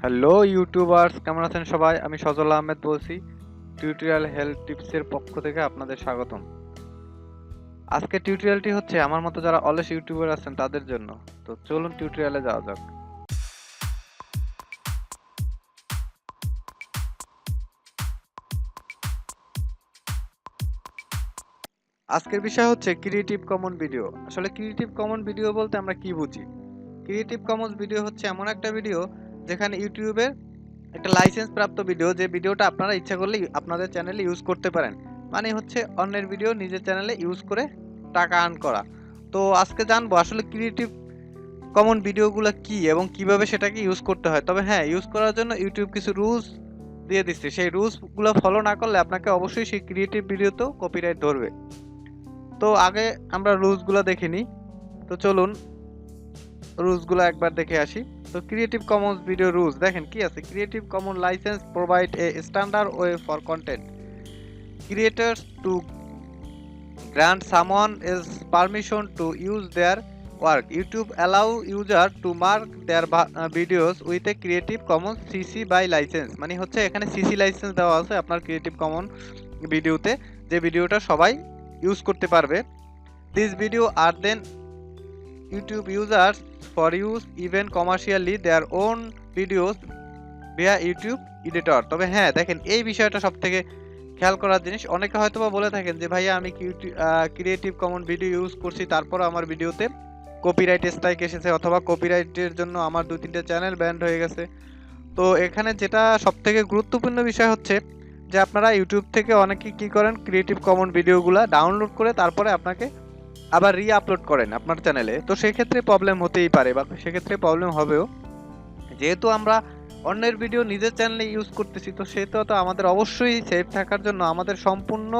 Hello YouTubers, কেমন আছেন সবাই? আমি সজল আহমেদ বলছি। টিউটোরিয়াল হেল্প টিপসের পক্ষ থেকে আপনাদের স্বাগতম। আজকে টিউটোরিয়ালটি হচ্ছে আমার মতো যারা অলস ইউটিউবার আছেন তাদের জন্য। তো চলুন টিউটোরিয়ালে যাওয়া যাক। আজকের বিষয় হচ্ছে ক্রিয়েটিভ কমন ভিডিও। আসলে ক্রিয়েটিভ কমন ভিডিও বলতে আমরা কি বুঝি? ক্রিয়েটিভ কমন্স ভিডিও হচ্ছে এমন একটা ভিডিও যেখানে ইউটিউবের একটা লাইসেন্স প্রাপ্ত ভিডিও, যে ভিডিওটা আপনারা ইচ্ছা করলে আপনাদের চ্যানেলে ইউজ করতে পারেন। মানে হচ্ছে অন্যের ভিডিও নিজের চ্যানেলে ইউজ করে টাকা আর্ন করা। তো আজকে জানবো আসলে ক্রিয়েটিভ কমন ভিডিওগুলো কি এবং কিভাবে সেটাকে ইউজ করতে হয়। তবে হ্যাঁ, ইউজ করার জন্য ইউটিউব কিছু রুলস দিয়ে দিচ্ছে। সেই রুলসগুলো ফলো না করলে আপনাকে অবশ্যই সেই ক্রিয়েটিভ ভিডিওতেও কপিরাইট ধরবে। তো আগে আমরা রুলসগুলো দেখে নিই। তো চলুন রুলসগুলো একবার দেখে আসি। তো ক্রিয়েটিভ কমন্স ভিডিও রুলস দেখেন কি আছে। Creative commons licence provide a standard way for content creators to grant someone is permission to use their work. YouTube allow user to mark their videos with a Creative Commons CC by license। মানে হচ্ছে এখানে CC licence দেওয়া আছে আপনার creative common ভিডিওতে, যে ভিডিওটা সবাই ইউজ করতে পারবে। দিস ভিডিও আর then YouTube users for use even commercially their own videos via YouTube editor। তবে হ্যাঁ দেখেন, এই বিষয়টা সবথেকে খেয়াল করার জিনিস। অনেকে হয়তোবা বলে থাকেন যে ভাইয়া আমি ক্রিয়েটিভ কমন ভিডিও ইউজ করছি, তারপর আমার ভিডিওতে কপিরাইট স্ট্রাইক এসেছে অথবা কপিরাইটের জন্য আমার 2-3টে চ্যানেল ব্যান্ড হয়ে গেছে। তো এখানে যেটা সবথেকে গুরুত্বপূর্ণ বিষয় হচ্ছে যে আপনারা ইউটিউব থেকে অনেকে কি করেন, ক্রিয়েটিভ কমন ভিডিওগুলো ডাউনলোড করে তারপরে আপনাকে আবার আপলোড করেন আপনার চ্যানেলে। তো সেক্ষেত্রে প্রবলেম হতেই পারে বা সেক্ষেত্রে প্রবলেম হবেও। যেহেতু আমরা অন্যের ভিডিও নিজের চ্যানেলে ইউজ করতেছি, তো সেটা তো আমাদের অবশ্যই সেফ থাকার জন্য আমাদের সম্পূর্ণ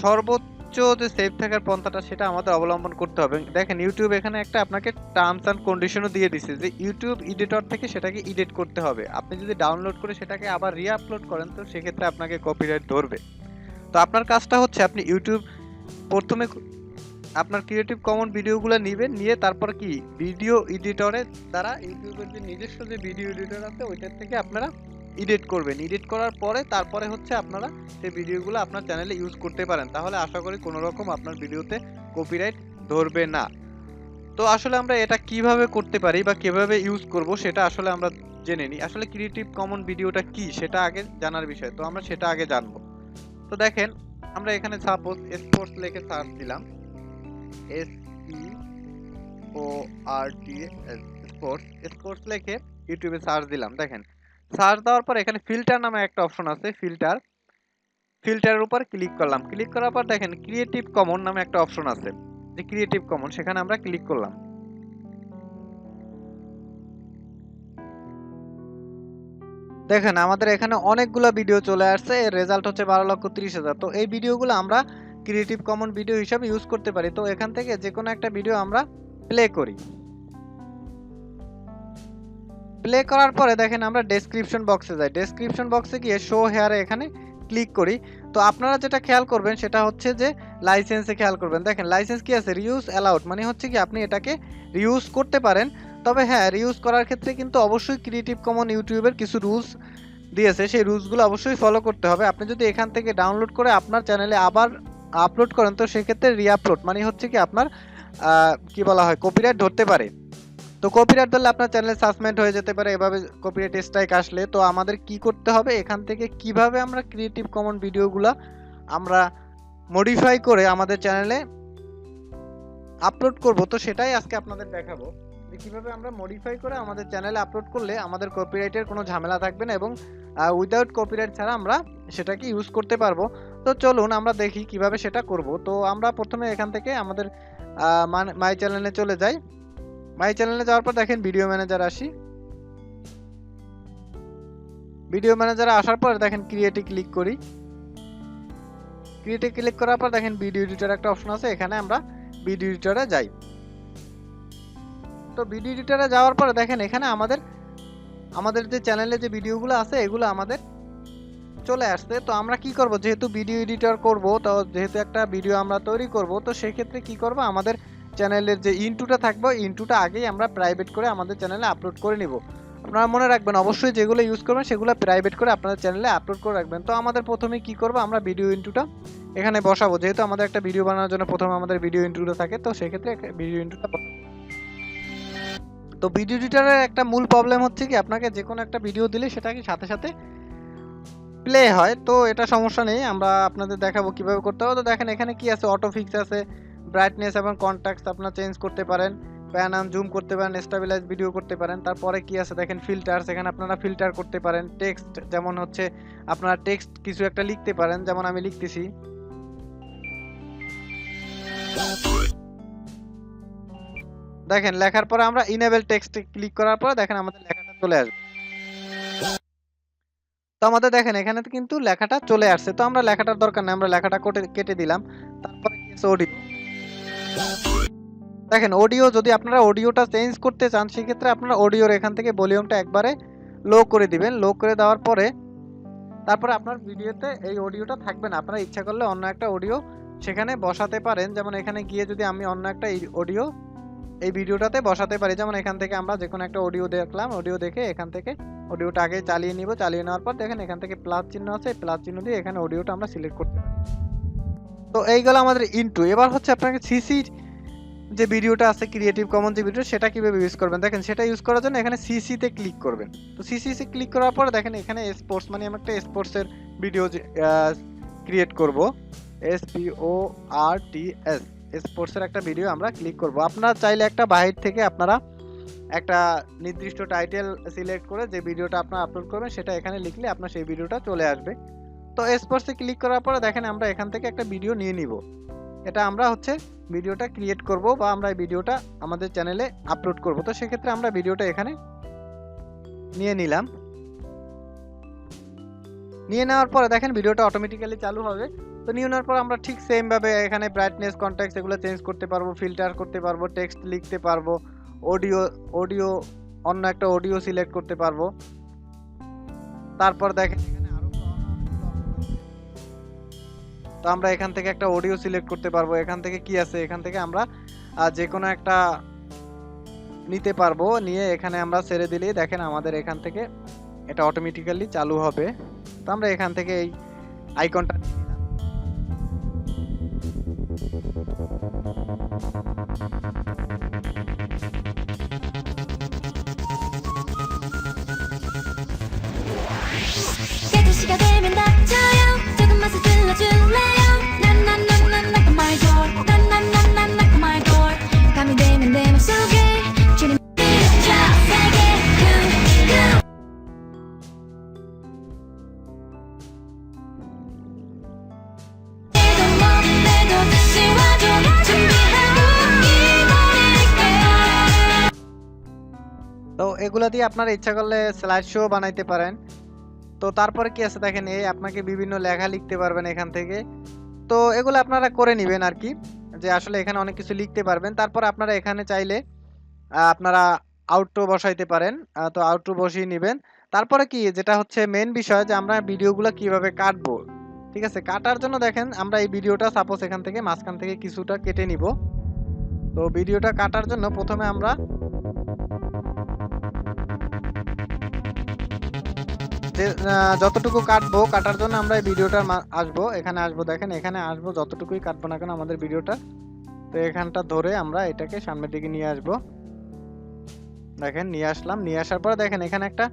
সর্বোচ্চ যে সেফ থাকার পন্থাটা সেটা আমাদের অবলম্বন করতে হবে। দেখেন ইউটিউব এখানে একটা আপনাকে টার্মস অ্যান্ড কন্ডিশনও দিয়ে দিছে যে ইউটিউব এডিটর থেকে সেটাকে এডিট করতে হবে। আপনি যদি ডাউনলোড করে সেটাকে আবার আপলোড করেন তো সেক্ষেত্রে আপনাকে কপিরাইট ধরবে। তো আপনার কাজটা হচ্ছে আপনি ইউটিউব প্রথমে আপনার ক্রিয়েটিভ কমন ভিডিওগুলো নেবেন, নিয়ে তারপর কি ভিডিও এডিটরের দ্বারা ইউটিউবের যে নিজস্ব যে ভিডিও এডিটর আছে ওইটার থেকে আপনারা এডিট করবেন। এডিট করার পরে তারপরে হচ্ছে আপনারা সেই ভিডিওগুলো আপনার চ্যানেলে ইউজ করতে পারেন। তাহলে আশা করি কোনো রকম আপনার ভিডিওতে কপিরাইট ধরবে না। তো আসলে আমরা এটা কিভাবে করতে পারি বা কিভাবে ইউজ করব সেটা আসলে আমরা জেনে নিই। আসলে ক্রিয়েটিভ কমন ভিডিওটা কি সেটা আগে জানার বিষয়, তো আমরা সেটা আগে জানবো। তো দেখেন আমরা এখানে সাপোজ স্পোর্টস লিখে সার্চ দিলাম, স্পোর্টস লিখে ইউটিউবে সার্চ দিলাম। দেখেন সার্চ দেওয়ার পর এখানে ফিল্টার নামে একটা অপশন আছে, ফিল্টারের উপর ক্লিক করলাম। ক্লিক করার পর দেখেন ক্রিয়েটিভ কমন নামে একটা অপশন আছে, যে ক্রিয়েটিভ কমন, সেখানে আমরা ক্লিক করলাম। দেখেন আমাদের এখানে অনেকগুলো ভিডিও চলে আসছে, এর রেজাল্ট হচ্ছে 12,30,000। তো এই ভিডিওগুলো আমরা ক্রিয়েটিভ কমন ভিডিও হিসাবে ইউজ করতে পারি। তো এখান থেকে যে কোনো একটা ভিডিও আমরা প্লে করি। প্লে করার পরে দেখেন আমরা ডেসক্রিপশন বক্সে যাই। ডেসক্রিপশন বক্সে গিয়ে শো হেয়ারে এখানে ক্লিক করি। তো আপনারা যেটা খেয়াল করবেন সেটা হচ্ছে যে লাইসেন্সে খেয়াল করবেন। দেখেন লাইসেন্স কি আছে, রিউজ অ্যালাউড, মানে হচ্ছে কি আপনি এটাকে রিউজ করতে পারেন। তবে হ্যাঁ, রিউজ করার ক্ষেত্রে কিন্তু অবশ্যই ক্রিয়েটিভ কমন ইউটিউবের কিছু রুলস দিয়েছে, সেই রুলসগুলো অবশ্যই ফলো করতে হবে। আপনি যদি এখান থেকে ডাউনলোড করে আপনার চ্যানেলে আবার আপলোড করেন তো সেক্ষেত্রে রিআপলোড মানে হচ্ছে কি আপনার কি বলা হয়, কপিরাইট ধরতে পারে। তো কপিরাইট ধরলে আপনার চ্যানেলে সাসপেন্ড হয়ে যেতে পারে এভাবে কপিরাইট স্ট্রাইক আসলে। তো আমাদের কি করতে হবে, এখান থেকে কিভাবে আমরা ক্রিয়েটিভ কমন ভিডিওগুলো আমরা মডিফাই করে আমাদের চ্যানেলে আপলোড করব, তো সেটাই আজকে আপনাদের দেখাবো যে কিভাবে আমরা মডিফাই করে আমাদের চ্যানেলে আপলোড করলে আমাদের কপিরাইটের কোনো ঝামেলা থাকবে না এবং উইদাউট কপিরাইট ছাড়া আমরা সেটাকে ইউজ করতে পারবো। তো চলুন আমরা দেখি কিভাবে সেটা করব। তো আমরা প্রথমে এখান থেকে আমাদের মাই চ্যানেলে চলে যাই। মাই চ্যানেলে যাওয়ার পর দেখেন ভিডিও ম্যানেজার আসি। ভিডিও ম্যানেজারে আসার পর দেখেন ক্রিয়েটে ক্লিক করি। ক্রিয়েটে ক্লিক করার পর দেখেন ভিডিও এডিটর একটা অপশন আছে, এখানে আমরা ভিডিও এডিটরে যাই। তো ভিডিও এডিটরে যাওয়ার পরে দেখেন এখানে আমাদের যে চ্যানেলে যে ভিডিওগুলো আছে এগুলো আমাদের চলে আসছে। তো আমরা কি করব, যেহেতু ভিডিও এডিটর করব, তো যেহেতু একটা ভিডিও আমরা তৈরি করব, তো সেক্ষেত্রে কি করব, আমাদের চ্যানেলের যে ইন্টুটা থাকবে ইন্টুটা আগেই আমরা প্রাইভেট করে আমাদের চ্যানেলে আপলোড করে নিব। আপনারা মনে রাখবেন অবশ্যই যেগুলো ইউজ করবেন সেগুলো প্রাইভেট করে আপনাদের চ্যানেলে আপলোড করে রাখবেন। তো আমাদের প্রথমে কি করব, আমরা ভিডিও ইন্ট্রোটা এখানে বসাবো। যেহেতু আমাদের একটা ভিডিও বানানোর জন্য প্রথমে আমাদের ভিডিও ইন্ট্রোটা থাকে, তো সেক্ষেত্রে ভিডিও ইন্ট্রোটা। তো ভিডিও এডিটরের একটা মূল প্রবলেম হচ্ছে কি, আপনাকে যে কোনো একটা ভিডিও দিলে সেটা কি সাথে সাথে প্লে হয়। তো এটা সমস্যা নেই, আমরা আপনাদের দেখাবো কিভাবে করতে হবে। তো দেখেন এখানে কি আছে, অটো ফিক্স আছে, ব্রাইটনেস এবং কন্ট্রাস্ট আপনারা চেঞ্জ করতে পারেন, প্যান অ্যান্ড জুম করতে পারেন, স্টেবিলাইজ ভিডিও করতে পারেন। তারপরে কি আছে দেখেন ফিল্টারস, এখানে আপনারা ফিল্টার করতে পারেন। টেক্সট, যেমন হচ্ছে আপনারা টেক্সট কিছু একটা লিখতে পারেন, যেমন আমি লিখতেছি। দেখেন লেখার পরে আমরা ইনেবল টেক্সটে ক্লিক করার পরে দেখেন আমাদের লেখাটা চলে আসবে। তো আমাদের দেখেন এখানে কিন্তু লেখাটা চলে আসছে। তো আমরা লেখাটার দরকার নেই, আমরা লেখাটা কেটে দিলাম। তারপরে কি আছে অডিও। দেখেন অডিও, যদি আপনারা অডিওটা চেঞ্জ করতে চান সেক্ষেত্রে আপনারা অডিওর এখান থেকে ভলিউমটা একবারে লো করে দিবেন। লো করে দেওয়ার পরে তারপরে আপনার ভিডিওতে এই অডিওটা থাকবে না, আপনারা ইচ্ছা করলে অন্য একটা অডিও সেখানে বসাতে পারেন। যেমন এখানে গিয়ে যদি আমি অন্য একটা অডিও এই ভিডিওটাতে বসাতে পারি, যেমন এখান থেকে আমরা যে কোনো একটা অডিও দেখলাম, অডিও দেখে এখান থেকে অডিওটা আগে চালিয়ে নিব। চালিয়ে নেওয়ার পর দেখেন এখান থেকে প্লাস চিহ্ন আছে, প্লাস চিহ্ন দিয়ে এখানে অডিওটা আমরা সিলেক্ট করতে পারি। তো এইগুলো আমাদের ইনটু। এবার হচ্ছে আপনাকে সিসি যে ভিডিওটা আছে, ক্রিয়েটিভ কমন যে ভিডিও, সেটা কিভাবে ইউজ করবেন দেখেন। সেটা ইউজ করার জন্য এখানে সিসি তে ক্লিক করবেন। তো সিসি তে ক্লিক করার পর দেখেন এখানে স্পোর্টস, মানে আমি একটা স্পোর্টসের ভিডিও ক্রিয়েট করব, SPORTS, স্পোর্টসের একটা ভিডিও আমরা ক্লিক করব। আপনারা চাইলে একটা বাহির থেকে আপনারা একটা নির্দিষ্ট টাইটেল সিলেক্ট করে যে ভিডিওটা আপনারা আপলোড করবেন সেটা এখানে লিখলে আপনার সেই ভিডিওটা চলে আসবে। তো স্পোর্টসে ক্লিক করার পরে দেখেন আমরা এখান থেকে একটা ভিডিও নিয়ে নিব। এটা আমরা হচ্ছে ভিডিওটা ক্রিয়েট করব বা আমরা এই ভিডিওটা আমাদের চ্যানেলে আপলোড করব। তো সেক্ষেত্রে আমরা ভিডিওটা এখানে নিয়ে নিলাম। নিয়ে নেওয়ার পরে দেখেন ভিডিওটা অটোমেটিক্যালি চালু হবে। তো নিয়ে নেওয়ার পর আমরা ঠিক সেম ভাবে এখানে ব্রাইটনেস, কন্ট্রাস্ট এগুলো চেঞ্জ করতে পারবো, ফিল্টার করতে পারবো, টেক্সট লিখতে পারবো, অডিও অডিও অন্য একটা অডিও সিলেক্ট করতে পারবো। তারপর দেখেন এখানে আরো, তো আমরা এখান থেকে একটা অডিও সিলেক্ট করতে পারবো। এখান থেকে কি আছে, এখান থেকে আমরা যে কোনো একটা নিতে পারবো, নিয়ে এখানে আমরা ছেড়ে দিলেই দেখেন আমাদের এখান থেকে এটা অটোমেটিক্যালি চালু হবে। তো আমরা এখান থেকে এই আইকনটা নিয়ে নিলাম। 깨끗이가 되면 닥쳐요 조금만 서둘러줄래요 난난난난 knock on my door 난난난난 knock on my door 밤이 되면 내 맘속에 주는 자 세게 내도 뭔데도 지워줘 준비하고 기다릴게 তো এগুলা দিয়ে আপনারা ইচ্ছা করলে স্লাইড শো বানাইতে পারেন। তো তারপরে কি আছে দেখেন, এই আপনাকে বিভিন্ন লেখা লিখতে পারবেন এখান থেকে। তো এগুলো আপনারা করে নেবেন আর কি, যে আসলে এখানে অনেক কিছু লিখতে পারবেন। তারপর আপনারা এখানে চাইলে আপনারা আউটরো বসাইতে পারেন। তো আউটরো বসিয়ে নেবেন। তারপরে কি, যেটা হচ্ছে মেন বিষয়, যে আমরা ভিডিওগুলো কিভাবে কাটবো। ঠিক আছে, কাটার জন্য দেখেন আমরা এই ভিডিওটা সাপোজ এখান থেকে মাঝখান থেকে কিছুটা কেটে নিব। তো ভিডিওটা কাটার জন্য প্রথমে আমরা যে যতটুকু কাটবো, কাটার জন্য আমরা এই ভিডিওটার আসবো, এখানে আসবো, দেখেন এখানে আসবো, যতটুকুই কাটবো না কেন আমাদের ভিডিওটা, তো এখানটা ধরে আমরা এটাকে সামনের দিকে নিয়ে আসবো। দেখেন নিয়ে আসলাম। নিয়ে আসার পরে দেখেন এখানে একটা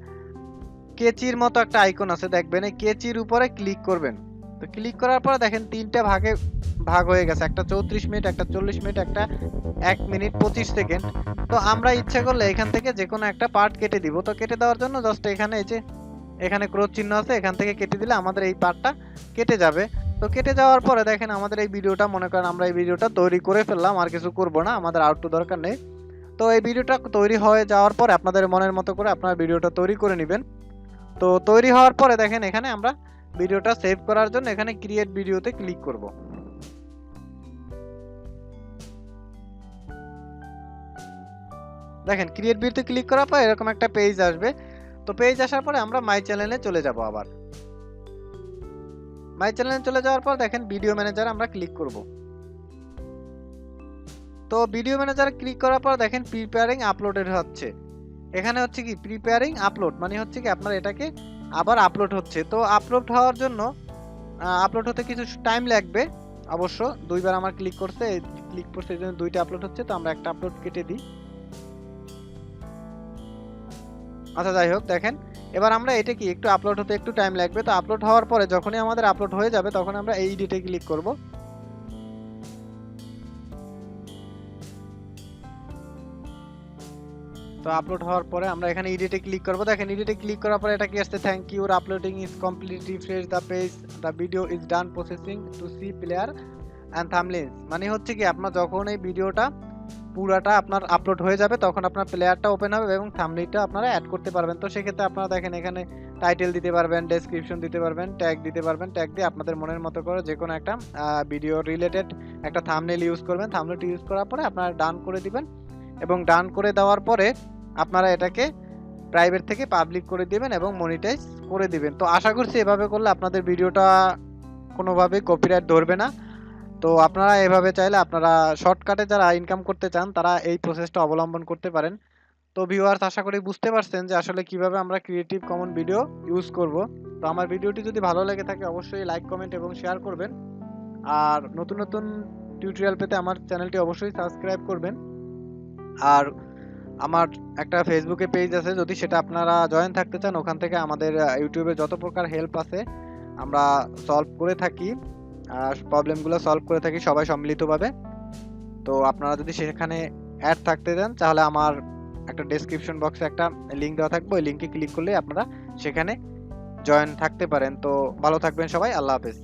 কেচির মতো একটা আইকন আছে, দেখবেন এই কেচির উপরে ক্লিক করবেন। তো ক্লিক করার পরে দেখেন তিনটা ভাগে ভাগ হয়ে গেছে, একটা 34 মিনিট, একটা 40 মিনিট, একটা 1 মিনিট 25 সেকেন্ড। তো আমরা ইচ্ছা করলে এখান থেকে যে কোনো একটা পার্ট কেটে দিব। তো কেটে দেওয়ার জন্য জাস্ট এখানে এই যে এখানে ক্রস চিহ্ন আছে, এখান থেকে কেটে দিলে আমাদের এই পার্টটা কেটে যাবে। তো কেটে যাওয়ার পরে দেখেন আমাদের এই ভিডিওটা, মনে করেন আমরা এই ভিডিওটা তৈরি করে ফেললাম, আর কিছু করব না, আমাদের আউটটু দরকার নেই। তো এই ভিডিওটা তৈরি হয়ে যাওয়ার পরে আপনাদের মনের মতো করে আপনারা ভিডিওটা তৈরি করে নেবেন। তো তৈরি হওয়ার পরে দেখেন এখানে আমরা ভিডিওটা সেভ করার জন্য এখানে ক্রিয়েট ভিডিওতে ক্লিক করব। দেখেন ক্রিয়েট ভিডিওতে ক্লিক করার পর এরকম একটা পেজ আসবে। তো পেজ আসার পরে আমরা মাই চ্যানেলে চলে যাব। আবার মাই চ্যানেলে চলে যাওয়ার পর দেখেন ভিডিও ম্যানেজার আমরা ক্লিক করব। তো ভিডিও ম্যানেজারে ক্লিক করার পর দেখেন প্রিপেয়ারিং আপলোডেড হচ্ছে। এখানে হচ্ছে কি প্রিপেয়ারিং আপলোড, মানে হচ্ছে কি আপনার এটাকে আবার আপলোড হচ্ছে। তো আপলোড হওয়ার জন্য আপলোড হতে কিছু টাইম লাগবে অবশ্য। দুইবার আমার ক্লিক করছে এই জন্য দুইটা আপলোড হচ্ছে, তো আমরা একটা আপলোড কেটে দিই। আচ্ছা যাই হোক, দেখেন এবার আমরা এটা কি একটু আপলোড হতে একটু টাইম লাগবে। তো আপলোড হওয়ার পরে যখনই আমাদের আপলোড হয়ে যাবে তখন আমরা এই এডিটে ক্লিক করব। তো আপলোড হওয়ার পরে আমরা এখানে এডিটে ক্লিক করব। দেখেন এডিটে ক্লিক করার পরে এটা কি আসছে, thank you uploading is complete, refresh the page, the video is done processing to see player and thumbnails. মানে হচ্ছে কি আপনার যখন এই ভিডিওটা পুরাটা আপনার আপলোড হয়ে যাবে তখন আপনার প্লেয়ারটা ওপেন হবে এবং থাম্বনেইলটা আপনারা অ্যাড করতে পারবেন। তো সেক্ষেত্রে আপনারা দেখেন এখানে টাইটেল দিতে পারবেন, ডেসক্রিপশন দিতে পারবেন, ট্যাগ দিতে পারবেন। ট্যাগ দিয়ে আপনাদের মনের মতো করে যে কোনো একটা ভিডিও রিলেটেড একটা থাম্বনেইল ইউজ করবেন। থাম্বনেইলটি ইউজ করার পরে আপনারা ডান করে দিবেন এবং ডান করে দেওয়ার পরে আপনারা এটাকে প্রাইভেট থেকে পাবলিক করে দিবেন এবং মনিটাইজ করে দিবেন। তো আশা করছি এভাবে করলে আপনাদের ভিডিওটা কোনোভাবেই কপিরাইট ধরবে না। তো আপনারা এভাবে চাইলে আপনারা শর্টকাটে যারা ইনকাম করতে চান তারা এই প্রসেসটা অবলম্বন করতে পারেন। তো ভিউয়ার্স আশা করি বুঝতে পারছেন যে আসলে কিভাবে আমরা ক্রিয়েটিভ কমন ভিডিও ইউজ করব। তো আমার ভিডিওটি যদি ভালো লেগে থাকে অবশ্যই লাইক, কমেন্ট এবং শেয়ার করবেন। আর নতুন নতুন টিউটোরিয়াল পেতে আমার চ্যানেলটি অবশ্যই সাবস্ক্রাইব করবেন। আর আমার একটা ফেসবুকে পেজ আছে, যদি সেটা আপনারা জয়েন থাকতে চান ওখান থেকে আমাদের ইউটিউবে যত প্রকার হেল্প আছে আমরা সলভ করে থাকি, প্রবলেমগুলো সলভ করে থাকি সবাই সম্মিলিতভাবে। তো আপনারা যদি সেখানে অ্যাড থাকতে চান তাহলে আমার একটা ডেসক্রিপশন বক্সে একটা লিঙ্ক দেওয়া থাকবে, ওই লিঙ্কে ক্লিক করলে আপনারা সেখানে জয়েন থাকতে পারেন। তো ভালো থাকবেন সবাই, আল্লাহ হাফেজ।